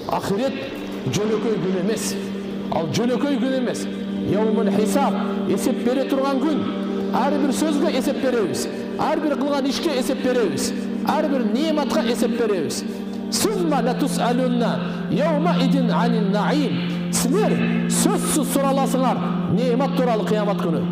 Ахирет жөнөкөй күн эмес. Ал жөнөкөй күн эмес. Яумул хисаб, эсеп бере турган күн. Ар бир сөзгө эсеп беребиз. Ар бир кылган ишке эсеп беребиз. Ар бир неmatка эсеп беребиз. Сумма ла тусалунна яума идин анин наим. Силер сөзсүз сураласыңар немат тууралуу кыямат күнү.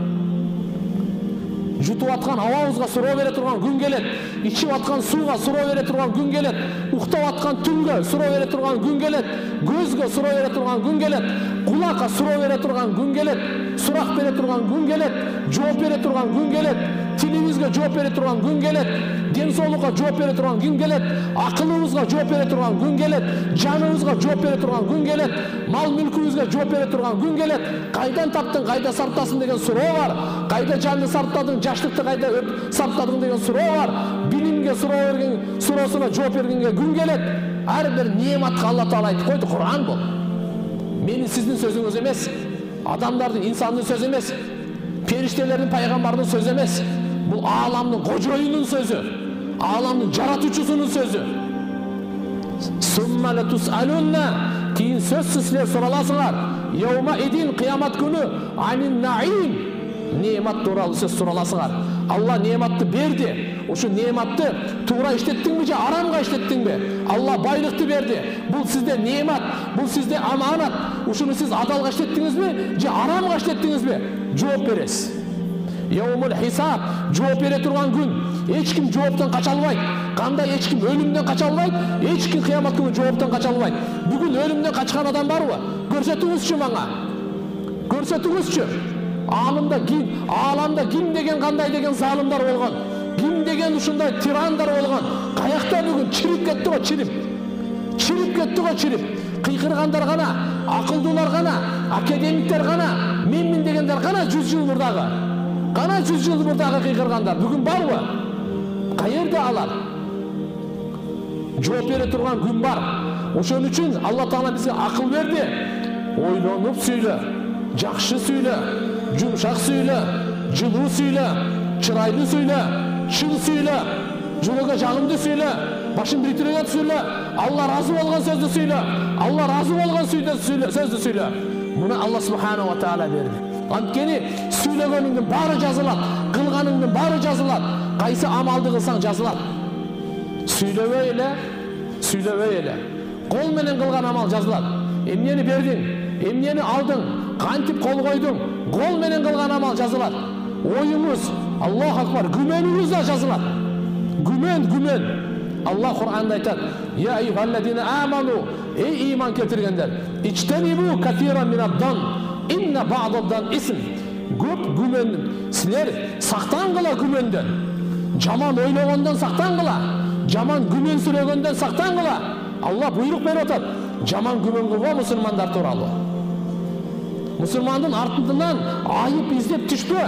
Jutub atkан абабызга суроо бере турган күн келет. Ичип аткан сууга суроо бере турган күн келет. Уктап аткан түнгө суроо бере турган күн келет. Көзгө суроо бере турган күн келет. Кулакка суроо бере турган күн келет. Сурак бере турган күн келет. Жооп бере турган күн келет. Тилибизге жооп бере турган күн келет. Ден соолукка жооп бере турган күн келет. Акылыбызга жооп бере турган күн келет. Жаныбызга жооп бере турган күн келет. Мал мүлкүбүзгө жооп бере турган күн келет. Кайдан таптың, кайда сарптасың деген суроо бар. Кайда жанды сарптадың, жаштыкты кайда сарптадың деген суроо бар. Билимге суроо берген, суроосуна жооп бергенге күн келет. Ар бир неmatка Алла Таала айтып койду, Кур'ан бул. Менин сиздин сөзүңүз эмес. Адамдардын, инсандын сөзү эмес. Периштелердин, пайгамбардын сөзү эмес. Бул ааламдын кожоюнун сөзү. Ааламдын жаратуучусунун сөзү. Сумма ла тусалунна, кийин сөзсүз силер сураласыңар. Яума идин кыямат күнү анин наим. Немат тууралуу сөз сураласыңар. Алла нематты берди. Ошо нематты туура иштеттиңби же арамга иштеттиңби? Алла байлыкты берди. Бул сизде немат, бул сизде аманат. Ушуну сиз адалга иштеттиңизби же арамга иштеттиңизби? Жооп бересиз. Яумул хисаб, жооп бере турган күн. Эч ким жооптон кача албайт. Кандай эч ким өлүмдөн кача албайт, эч ким кыямат күнү жооптон кача албайт. Бүгүн өлүмдөн качкан адам барбы? Көрсөтүңүзчү мага. Көрсөтүңүзчү. Ааламда ким деген кандай деген залымдар болгон, ким деген ушундай тирандар болгон. Каякта бүгүн чирип кетти го, чирип. Чирип кетти го, чирип. Кыйкыргандар гана, акылдуулар гана, академиктер гана, менмин дегендер гана 100 жыл мурдагы. Кана 100 жыл мурдагы кыйкыргандар бүгүн барбы? Каерде алар? Жооп бере турган күн бар. Ошон үчүн Алла Таала бизге акыл берди. Ойлонуп сүйлө, жакшы сүйлө, жумшак сүйлө, жылуу сүйлө, чырайлуу сүйлө, чын сүйлө, жүрөгө жагымдуу сүйлө, башын биритирген сүйлө, Алла разы болгон сөздү сүйлө, Алла разы болгон сөздү сүйлө. Муну Алла Субхана ва Таала берди. Анткени сүйлөгөнүңдүн баары жазылат, кылганыңдын баары жазылат. Кайсы амалды кылсаң жазылат. Сүйлөбөй эле. Кол менен кылган амал жазылат. Эмнени бердиң, эмнени алдың, кантип кол койдуң, кол менен кылган амал жазылат. Оюңуз, Аллаху акбар, күмөнүңүз да жазылат. Күмөн. Алла Кур'анда айтат: "Я айюхаллазина аману", ey iman келтиргендер, "Ичтенибу катиран минад-дан, инна ба'дад-дан исм". Көп күмөн, силер сактангыла күмөндөн. Жаман ойлогондон сактангыла, жаман күмөн сүрөгөндөн сактангыла. Алла буйрук берип атат. Жаман күмөн кылбо мусулмандар тууралуу. Мусулмандын артынан айып издеп түшпө.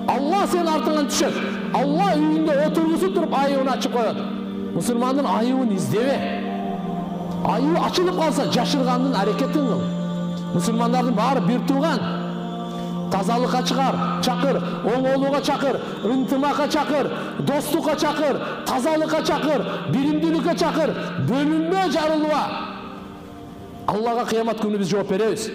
Алла сен артыңан түшөт. Алла үйүндө отургусуп туруп айыбын ачып коет. Мусулмандын айыбын издебе. Айыбы ачылып калса жашыргандын аракетин кыл. Мусулмандардын баары бир тууган. Тазалыкка чакыр, оңолууга чакыр, ынтымакка чакыр, достукка чакыр, тазалыкка чакыр, биримдүүлүккө чакыр, бөлүнбө, жарылба. Аллага кыямат күнү биз жооп беребиз.